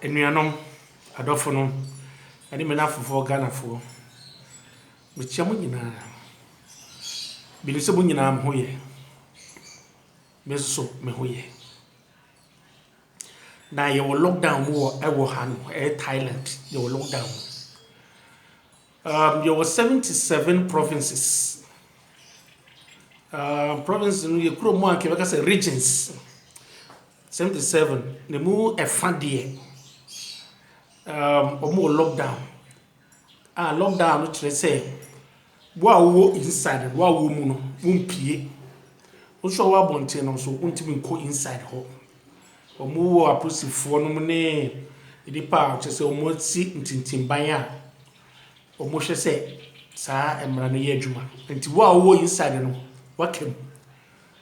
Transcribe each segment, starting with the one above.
Enuanom adofo no ade me nafofo Ghanafo me chia mo nyina bi ni se mo nyina mo hoye me so me hoye na ye wo lockdown mo e wo ha no Thailand ye wo lockdown there were 77 provinces provinces no ye kuro mo anke beka say regions 77 ne mu e fa de omo lockdown lockdown no kire say wo awo inside wo awo mu no mpie so wa bonte no so untimi nko inside ho omo wo aposifo no mu ne edipa kire say omo ti ntintimban a omo hwe say saa emra no ye adwuma nti wo awo inside no wakem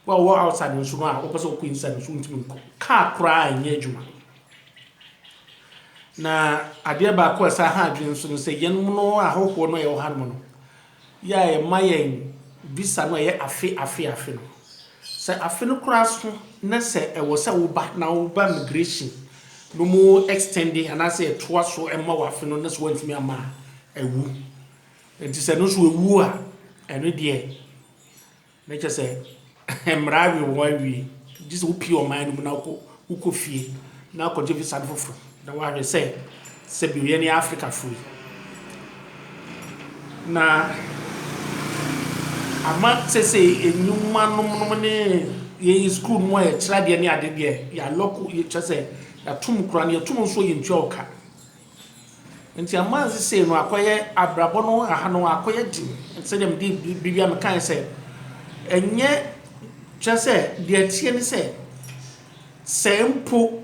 wo outside no so no a wo pese ko inside so untimi nko ka kra anye adwuma na ade ba ko esa ha adwen so no say yen no ahoho no ye wo ha no ya e mayen visa no ye afi no say afi no kura so na say e wo say wo ba na wo ba migration no mo extending and I say to so e ma wo afi no na so wantimi ama ewu enti say no so ewu a eno de na che say emra wo wi just wo pie o man no na ko fie na ko je visa foforo na wa hwe say bi ye ni Africa free na ama sese enyuma no ne ye school mo e kira de ne ade de ya loko ye chese ya tum kura ne tum so ye ntwoka nti ama sese no akoye abrabo no aha no akoye di se dem di bibia me kan se enye chese de tie ne se mpo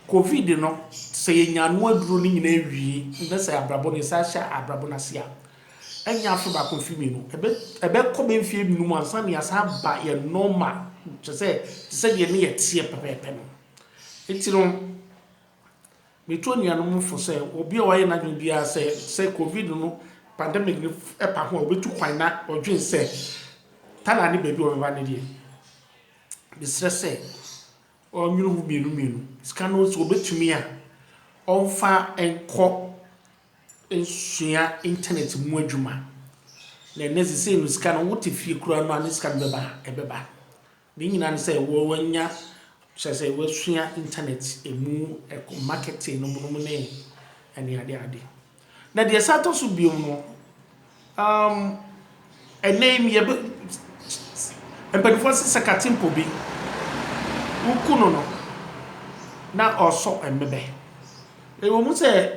covid no se ye nyanu aduro ni nyina ewie nda se abrabo ne sa sha abrabo na sia enya afa ba confirm no ebe ko be mfie bi no mu ansa ne asa ba ye normal se ye ne ye tie pepepe no enti no me to nuanu mu fo se obi o ye na dwen bia se covid no pandemic ni e pa ho obetu kwan na odwen se tana ne bebi o beba ne die bi se o nyunu hu mienu skano so obetumi a onfa enko ensua internet mu adwuma na nezi se no sika no wote fie kura no an sika beba ni nyina ne se wo wanya se wo sua internet emu marketing no mu ne ani ade na de sato so biom no enem ye empanifo se sakatimpo bi ukuno no na oso embebe ewo mu se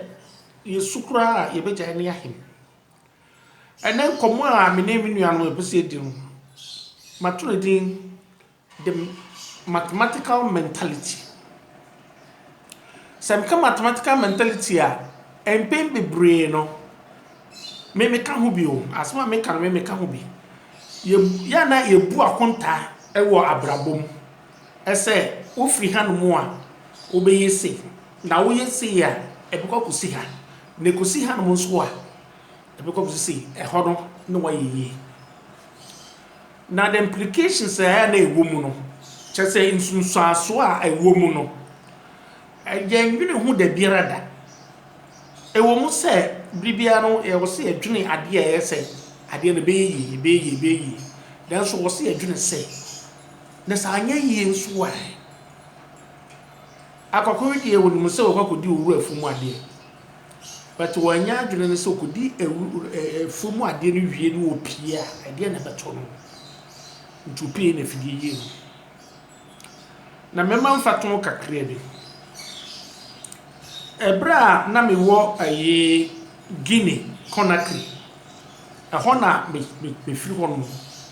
yesukura yebeja ne ahim enen komo a menemi nuanu epese di no maturo din the mathematical mentality some mathematical mentality a empem bebre no me ka ho bi o asma me ka ho bi ya na yebu akonta ewo abrabom ese wo firi hanu a obeyese na wo yese ya ebekọ kusi ha ne kusi ha no nso a ebekọ kusi ehodo no wayeye na the implications na ewo mu no chese insunsu aso a ewo mu no enwene hu da biara da ewo mu se bibia no e wo se adwene ade a yese ade no beyi dan so wo se adwene se na sa anya yi nso a akọkọ di ewo ni se okọkọ owura afumu ade but wanya adwene ne se okodi afumu ade no wie no opia ade na beto no ntupie na fidie yi na mema mfato kakra bi ebra na mewo aye Guinea Conakry ehona me firi hono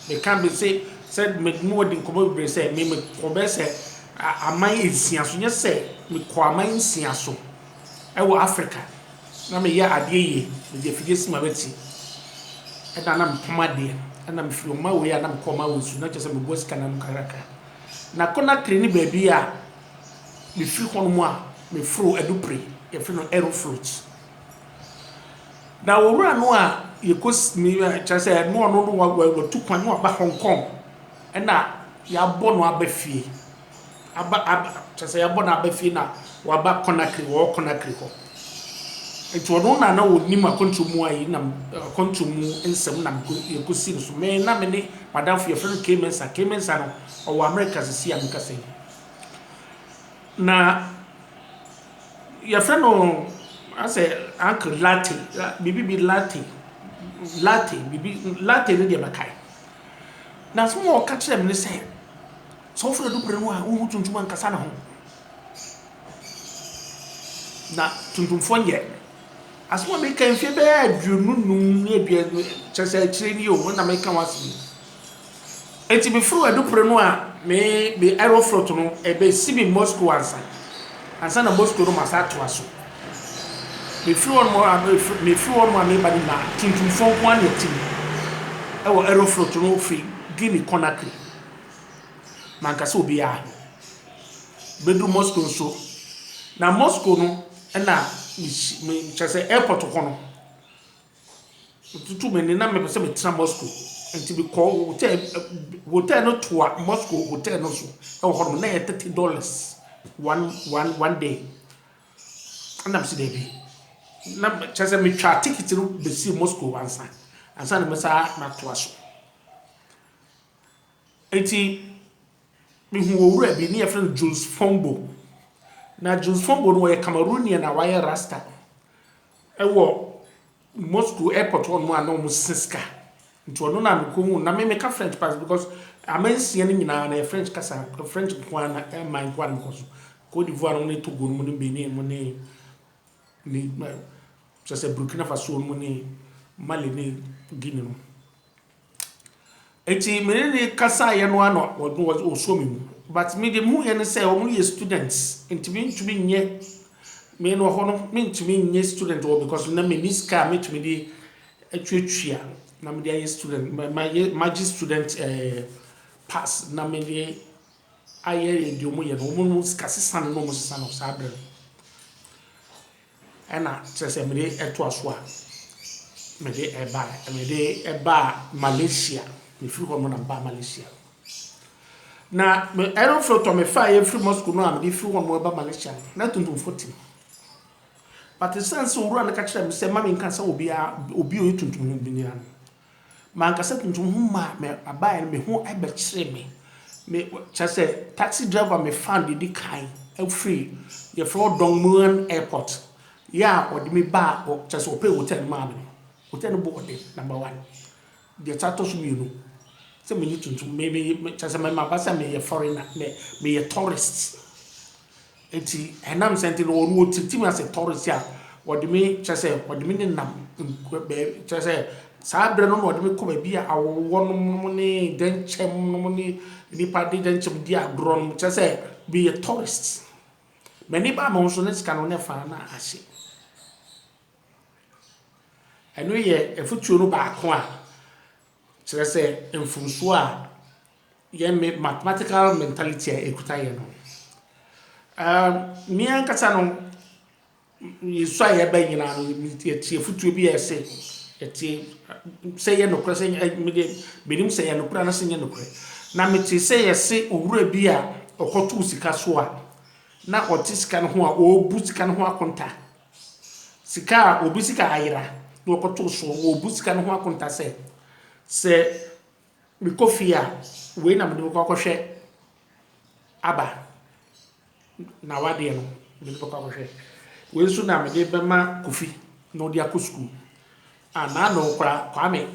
me kan be say said me no wodi nkomo be say me ko be say amai ensia so nye se me ko amai ensia so ewo Africa na me ya ade ye me je fige sima beti e da na mpomade e na me firi ma we ya na me ko ma we su na che se me boss kana no karaka na Conakry ni ba bi a me firi hono mu a me fro edupre e firi no Aeroflot na wura no a ye kos me che se no wa tu kwan no ba Hong Kong e na ya bo no aba fie aba chese ya bona abafi na waba Conakry wo Conakry ho enti wono na woni ma kontumu ayi na kontumu ensem na yekusi no so me na me ne madam for your friend Kemensa no o America sisi am kase na your friend no I say uncle latte bibi latte bibi latte ne de makai na so mo ka kire me say so for do brenu a wo tuntum an kasa na ho na tuntum fonye asmo me kan fie be aduonu num ne bia chese kire ni o na me kan wasi enti be fru adu brenu a me aeroflot no e be sibi Moscow ansa na Moscow no masa to aso me fru on mo me badi na tuntum fon ko an yeti e wo aeroflot no fi Guinea Conakry manka so obi a bedu Moscow so na Moscow no na me chese airport ko no tutu me na me pese me tra Moscow enti be call hotel no to Moscow hotel no so e wo no na $30 one day and I'm see dey na chese me twa ticket no be see Moscow ansa na me sa na to aso enti me hu owura bi ne friend Jules Fombo na Jules Fombo no ye Cameroonian na wire rasta ewo Moscow airport on mo na mo siska nti ono na me ko mu na me ka French pass because amansie ne nyina na French kasa French kwa na man kwa no so Côte d'Ivoire no ne Togo no ne Benin mo ne just Burkina Faso mo ne Mali ne Guinea no eti me kasa ye no ano o so me mu but me de mu ye ne say o mu ye students enti me ntumi nye me no ho no me ntumi nye student o because na me niska me ntumi de atwatwia na me de student my student pass na me de aye de mu ye no mu skasesa no mu sesa no sabre ena chese me de eto aso a me de eba Malaysia me free ko na ba Malaysia na me aeroflot me fa ye free Moscow no am de free ko mo ba Malaysia na tuntum 40 but the sense owura na ka kire me say mama nka say obi o tuntum bi ni an man ka say tuntum hu ma me abaye me hu aba kire me chase taxi driver me fan di kan e free ye from Dongmuan airport ya odi me ba o chase o pay hotel ma me hotel no bo number 1 the status you se me ni tuntum me chase me ma ba say me ye foreigner me ye tourist enti enam senti no wo titi as a tourist ya wodi me chese wodi me nam be chese sabre no wodi me ko ba bia awo no ne denchem no ne ni party denchem dia agron chese be a tourist many ba mo so ne ska no ne fa na ahye eno ye efutuo no ba ko a chese emfunso a ye me mathematical mentality e kuta ye no me an kasa no yiso aye ba nyina no tie futuo bi ese tie say ye no kra say me de benim say ye no kra na say ye no kra na me tie say yese owura bi a okoto sika so a na otisika no ho a obu sika no ho akonta sika obu sika ayira na okoto so obu sika no ho akonta say me kofia we na me de ko hwe aba na wade no me ko ka hwe we su na me de be ma kofi no dia ko school ana no kwa me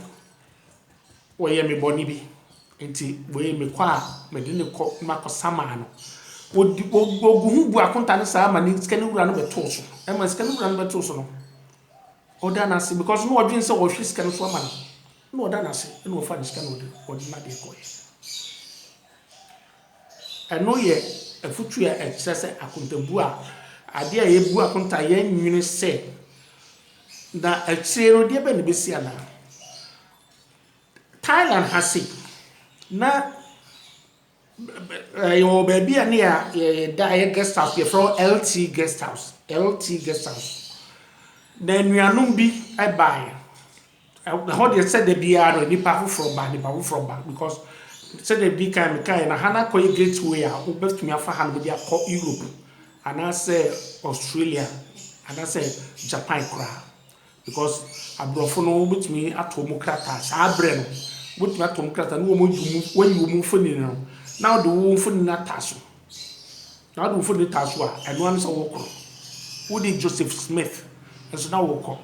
we ye me boni bi enti we me kwa me de ne ko ma ko sama no ogu bu akonta ne sa ma ni skani wura no beto so e ma skani wura no beto so no oda na se because no odwin se wo hwe skani so ma no oda na se no fa ni skani odi na de ko e no ye efutu ya exercise akontabu a ade a yebu akonta ye nwini se na exero de be ne besi ana Thailand hasi na yo baby ani ya da ye guest house ye from LT guest house na nuanum bi e buy how they said the bia no ni pa from ba because said the big kind na hana koy gateway a obetumi afa han be dia ko Europe and I say Australia and I say Japan kra because abrofo no obetumi atom krata sa abre no obetumi atom krata no wo mu foni no now the wo foni na taso now the foni taso a eno an so wo kro wo di Joseph Smith so na wo ko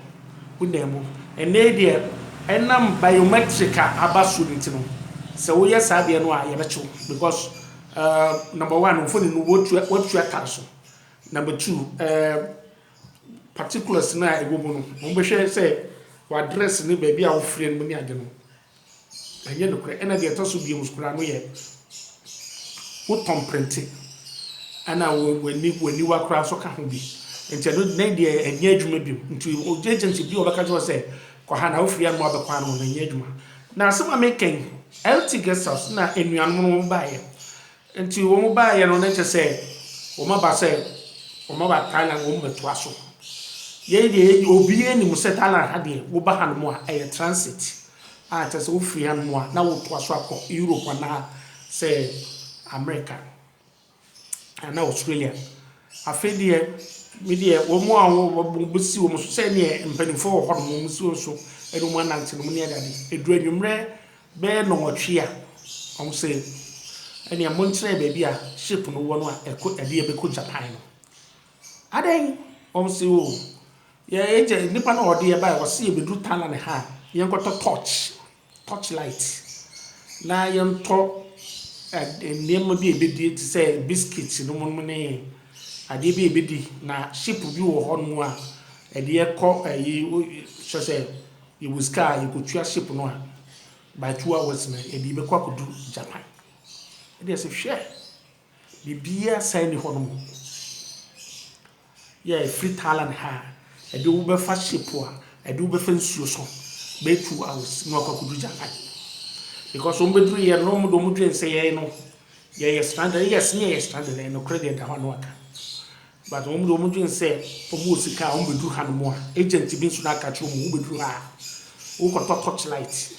wo dem and dey enam biometric abaso ntino so we yes abia no a ye becho because number 1 phone no what you taso number 2 particulars na egobo no mo be hwe say wa address ni ba bia wo free no ni ade no enye no kure ena de taso bi muskura no ye wo tom print ana wani wa kura so ka ho bi enti no na de enye adwuma bi nti agency bi obaka jo say kwa hana wo free no abekwa no enye adwuma na asem ameken LT guest house na enuanom no baaye enti wo mo baaye no na che say wo ma ba say wo ma ba Thailand wo meto aso ye de obi eni mo say Thailand ha de wo ba han mo a transit a che say wo free han mo a na wo to aso akọ Europe na say America and Australia afedie media wo mo a wo si wo mo so say ne mpanifo wo ho mo si wo so edu mo anante no mo ne adade edu anwumre be no otwe a om say eni amontre baby a ship no wo no a eko ade be ko Japan no aden om say o ye eje nipa na ode ye ba wo say be du Thailand ha ye nkoto torch light na ye nto nneema bi ebedi say biscuits no mo ne ade bi ebedi na ship bi wo ho no a ade ye ko yi so say ye wuska ye ko tua ship no a by 2 hours na ade be kwa kudu Japan ade say share bibia sai ni ho no ye free Thailand ha ade wo be fa ship a ade wo be fa nsuo so by 2 hours no kwa kudu Japan because on bedru ye no mo do mo dwen say ye no ye stranded yes ye stranded no credit da ho no aka but on do mo dwen say o mo sika on bedru ha no mo a agent bi nso na aka tro mo bedru ha wo ko touch light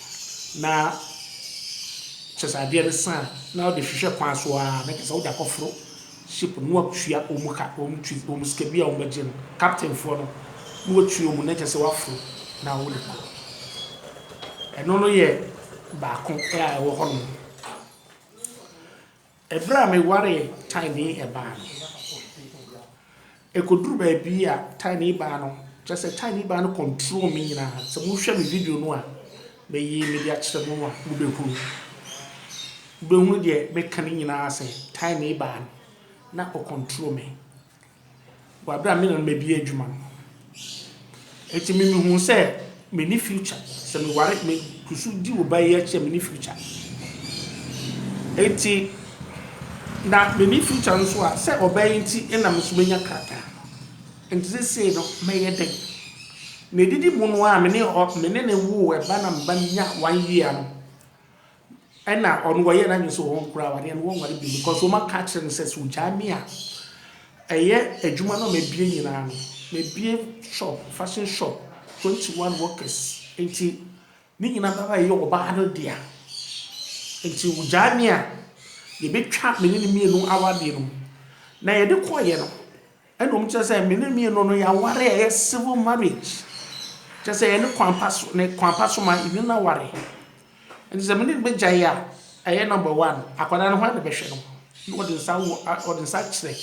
na chesa de ne san na o de hwehwe kwan so a na kesa wo da kofro ship no atwa o mu ka o mu twi o mu skabia o magye no captain fo no no atwa o mu na kesa wafro na wo le ko eno no ye ba ko e wo ho no ebra me ware tiny e ba no e ko duru ba bi a tiny ba no just tiny ba no control me nyina so mo hwe me video no a be yi media kire mo a mo be hu de be kan nyina ase tiny ba na o control me wa bra me na me bi adwuma eti me hu se me ni future se me ware me kusu di wo ba ye che me ni future eti na me ni future nso a se obayi nti na me so menya krata enti se no me ye den na didi mu no a me ne wu e ba na mba nya 1 year no ena onu wo ye na nyi so ho nkura wa ne wo ngare bi because wo ma catch ne se so jami a eye adwuma no me bie nyina no me bie shop fashion shop 21 workers enti ni nyina baba ye oba no dia enti wo jami a ye betwa me ne mienu awade no na ye de koye no ena o mche say me ne mienu no ya ware ye civil marriage just say ne kwampa so ma ibi na ware enti se me ne be jaya aye number 1 akwada no hwa ne be hwe no no de sa kire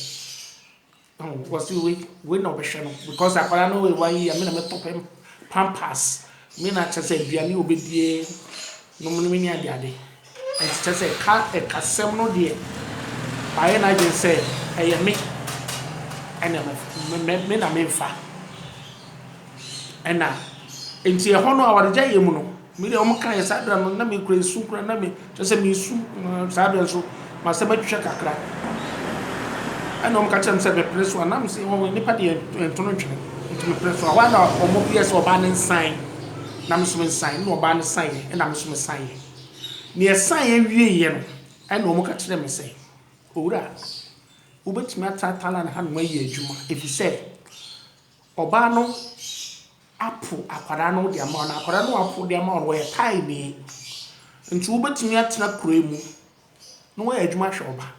was we no be hwe no because akwada no we wai ya me na me topem pampas me na just say biani obedie no me ni ade enti just say ka sem no de aye na je say aye me ena me na me fa ena enti e hono awade jaye mu no me de o mo kan yesa dra no na me kura su kura na me just say me su sa dra so ma se ba twetwa kakra ena o mo ka chem se be press one na me se wo nipa de entono twene enti me press one wa na o mo bia se oba ne sign na me so me sign no oba ne sign ena me so me sign ne e sign e wie ye no ena o mo ka kire me se owura ubetimi atatala na hanu ayi adwuma efi se oba no apu akwara no de ama na akwara no apu de ama no we tai ni nti wo betimi atena kura mu no wa adwuma hwe oba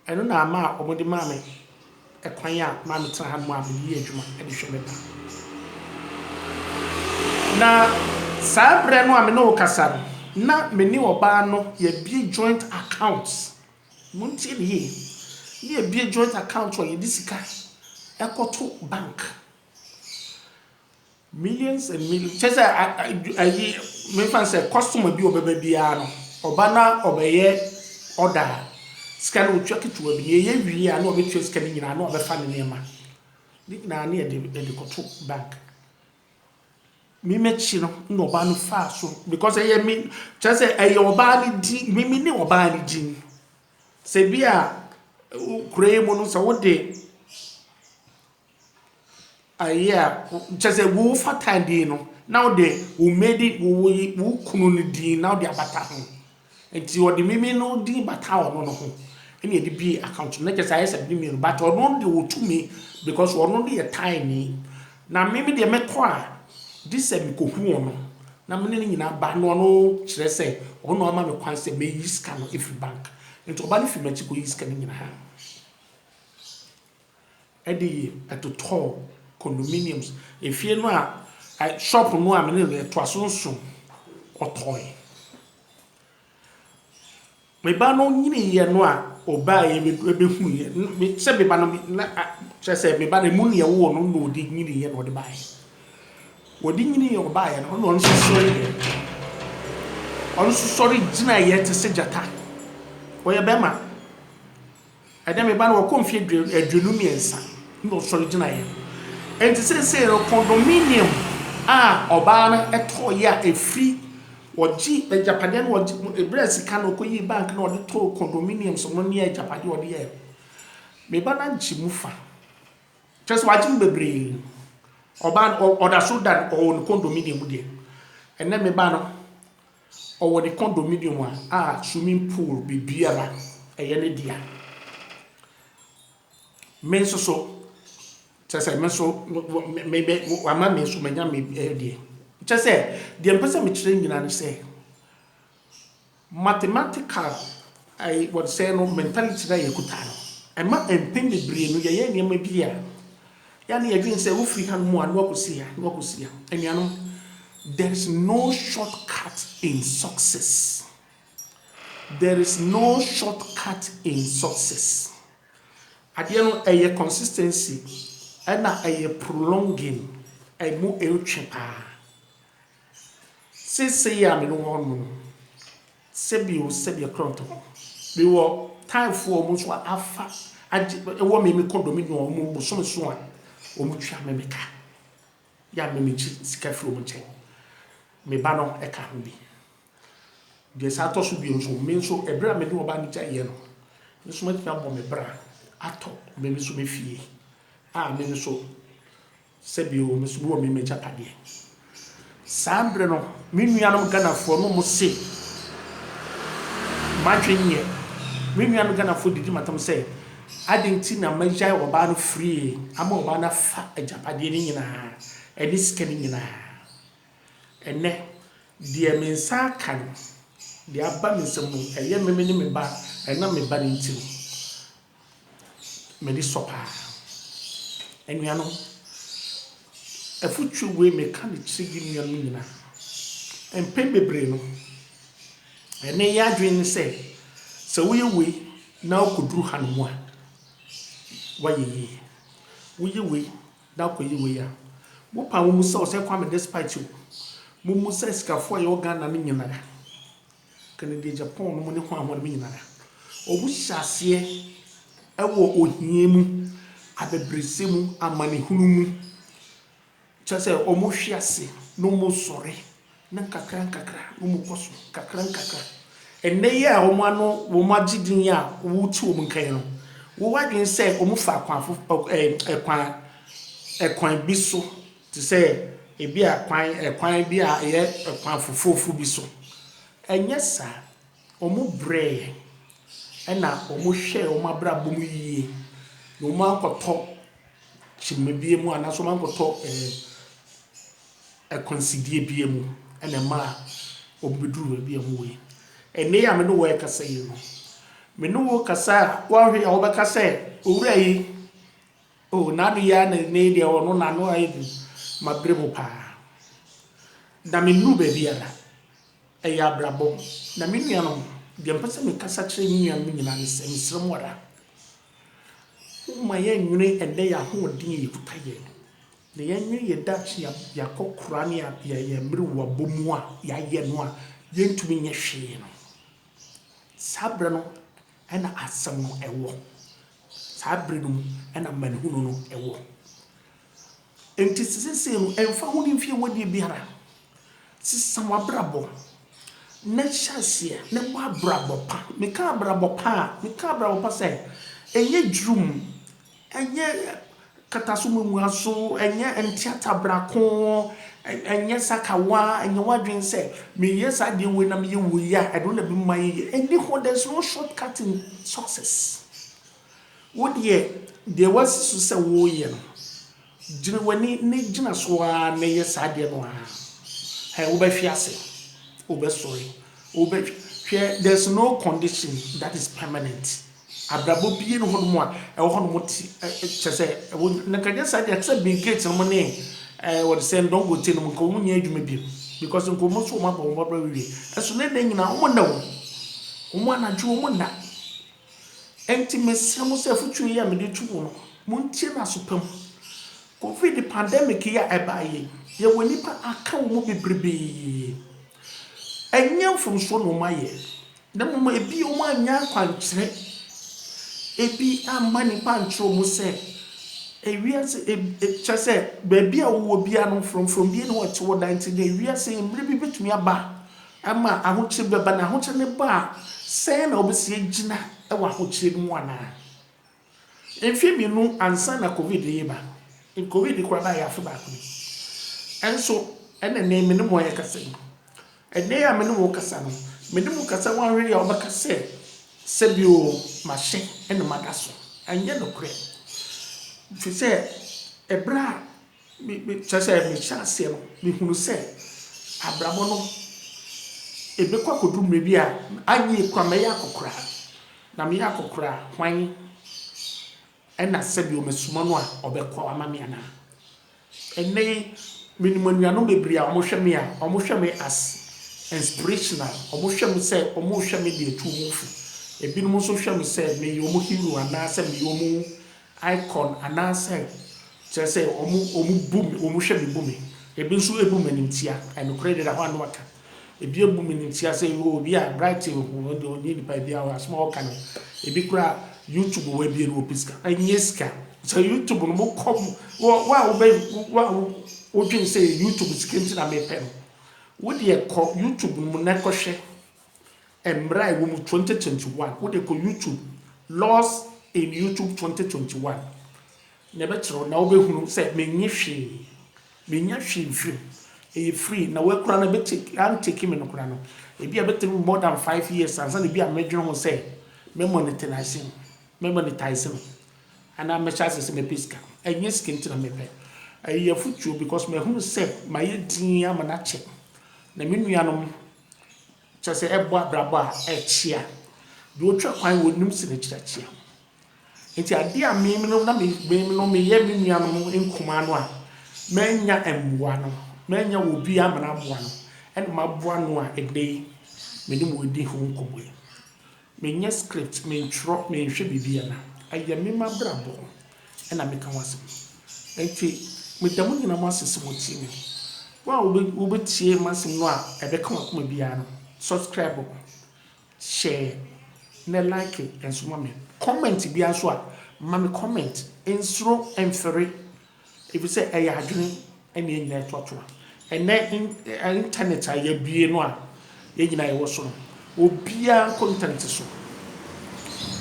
eno na ama omode maame ekwan ya maame tena ha mu abedi adwuma e de hwe me ba na sabre no ame no kasa na meni oba no ye bi joint accounts muntie ne ye bi joint account o ye disika ekoto bank millions and millions chese ayi me fan say customer bi obeba bia no oba na obeye order sika no twa ketewa bi ye wi ya na obetwa sika ni nyina na obefa ne nema na na ye de koto bank mi mechi no oba no fa so because eye mi chese eye oba ni di mi ni oba ni di se bia kure mo no so wode aya chese wo fata di no now de wo made wo kunu ni di now de abata ho enti wo de mimi no di bata ono no ho ene de bi account na chese aye se bi mi but ono de wo tumi because ono de tiny na mimi de mekwa this mi ko hu ono na me ne nyina ba no ono kire se ono ama me kwan se me yi scan no if bank enti oba ne fi machi ko yi scan nyina ha edi atoto condominiums efie no a shop no a me ne to asonso otoy me ba no nyini ye no a oba ye be hu ye me se be ba no na se me ba ne mu ne wo no no di nyini ye no de ba ye wodi nyini ye oba ye no no so sorry jina ye te se jata wo ye be ma ade me ba no ko mfie adwenu miensa no sorry jina ye enti se no condominium oba na eto ya efri woji ejapade no woji ebresi ka no koyi bank na wode to condominium so no ne ejapade wode ye me ba na nchimufa just waji bebre oba oda so that on condominium de enne me ba no o wode condominium swimming pool bibiara eye ne dia men so chese men so maybe ama men so manya me de chese de empesa me kire nyina ne say mathematical I would say no mentality that yakuta no ema empem bebre no ye niam bia ya na yadwin say wo free hand mu an wakosia eniano there is no shortcut in success. There is no shortcut in success. Adiano a consistency and a prolonging a mu elchepa. Say ya me no one sebio kronto. We were time for almost what afa a woman me condominium so so o mu twa me meka. Ya me mechi sika fro mu chen. Me ba no e ka ho bi. De sa to so bi nso me nso e bra me de oba ni jaye no. Nso ma tia bo me bra ato me me so me fie. Me nso sebio me so bo me mecha pade. Sambre no me nuanom Ganafo no mo se matwenye me nuanom Ganafo didi matam se adenti na majai oba no free ama oba na fa ajapade ni nyina eni skeni nyina ene de mensa kan de aba mensemu eye meme ni me ba ena me ba ni nti me di sopa enuano afutu we me kan chigi nuano nyina empem bebre no ene ya adwen se we na okuduru hanmu a waye we da koyi we ya wo pa wo musa o se kwa me despite you mo musa skafo ye Ghana ne nyina kan de Japan no mo ne ho amon me nyina o bu hyase ewo ohie mu abebrese mu amane hunu mu chase o mo hwiase no mo sore na kakra no mo koso kakra enne ye a o mo ano wo magidin ya wo ti o mo nkan no wo wadwen se o mo fa kwafo ekwan bi so to say ebi ekwan bi a ye ekwan fofofu bi so enye sa o mo bre ena o mo hwe o ma bra bom yie no ma akoto chimebie mu ana so ma akoto consider bie mu ena ma obeduru bi amwe ene ya me no wo kasa yi no me no wo kasa wa hwe ya wo beka se owura yi o na do ya na ne dia wono na no ayi mabre mo pa da me nu be biara e ya brabo na me nua no de mpese me kasa kire nua me nyina ne se misrem wara ma ye nwune ende ya ho odin yi kutaye ne ye nwune ye dachi ya kokura ne ya mri wa bomu a ya ye no a ye ntumi nye hwe no sabre no ena asem no ewo sabre no ena manhunu no ewo enti sisi no emfa ho ni mfie wodi biara sisam abrabo na chase na mo abrabo pa me ka abrabo pa say enye drum enye katasumu muaso enye entiata brako enye sakawa enye wadwen say me yesa de we na me ye wo ya I don't be my any ho there's no shortcut in success what ye there was so say wo ye no gina wani ne gina so a ne yesa de no a hey wo be fiase wo be sorry wo be there's no condition that is permanent abrabo bie no hono mo a e ho no mo ti chese na kanya sa de accept be gate no ne what say don't go tin mo ko mo nya adwuma bi because nko mo so mo ba mo bra wi eso ne den nyina mo na wo na ju mo na enti mesra mo se futu ya me de tu no mo ntie na so pam covid pandemic ya ebaye ye woni pa aka wo mo bebrebe enye mfom so no maye na mo ebi o mo anya kwankyere ebi amani pantro mo se ewiase chese baabi a wo bia no from bia no what wo dan tin ewiase mbre bi betumi aba ama ahokyere beba na ahokyere ne ba se na obesi agina e wa ahokyere mu ana enfie bi no ansa na covid yeba in covid kwa ba ya fa ba ko enso ene ne me no mo ya kasa ene ya me no mo kasa no me no mo kasa wan hwe ya obakasa sebio mahye ene magaso anye no kre fi se ebra me chase me chase no me hunu se abrabo no ebe kwa kodum me bia anye kwa me ya kokora na me ya kokora hwan ena sebio mesuma no a obekwa amame ana ene minimanu no bebri a omohwe me a omohwe me as inspirational omohwe me se omohwe me de etu mufu ebi no so hwe me se me yomo hero ana se me yomo icon ana se chese omu boom omohwe me boom ebi so ebu manimtia and credit da ho anu aka ebi ebu manimtia se obi a bright o de oni pa bia o small can ebi kura YouTube we bi no piska anyeska so YouTube no mo kom wo twin say YouTube skinti na me pem wo de ko YouTube no na ko hwe emrai wo mu 2021 wo de ko YouTube loss in YouTube 2021 ne be tro na wo be hunu say menye hwe free na we kura na be take me no kura no e bia be more than 5 years and so e bia medwon ho say me monetizing and I'm chances me piska enye skinti na me pe ayi futuo because me hunu say my din am na che na me nuanom chese ebo abrabo a echia bi otwa kwan wonim sine chirachia enti ade a me no na me no me ye me nuanom enkuma no a menya emboa no menya obi amana aboa no en maboa no a edei me nim wodi ho nkoboe menya script me ntro me hwe bibia na aye me mabrabo ena me kan wase enti me damu nyina mo asese mo timi wa wo be tie masim no a ebe kan akoma bia no subscribe share na like enso ma me comment bia so a ma me comment ensro emfere if you say aye adwene ene nyina toto ene internet aye bie no a ye nyina ye wo so obia content so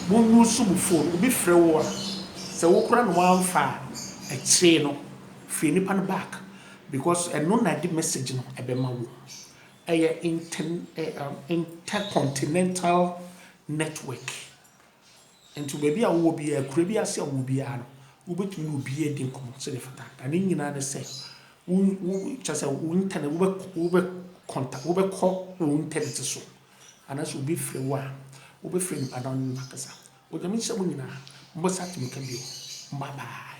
mo su bu phone obi frɛ wo a sɛ wo kura no amfa a kire no free nipa no back because eno na di message no ebe ma wo eye intercontinental network enti baby a wo bi a kura bi ase a wo bi a no wo betumi no bi e din komo se de fata ani nyina ne se wo chase wo internet wo be contact wo be call wo internet so anaso obi frɛ wo a wo be frɛ nipa na no makasa o jame nhyɛ mo nyina mbo satim ka bio mbaba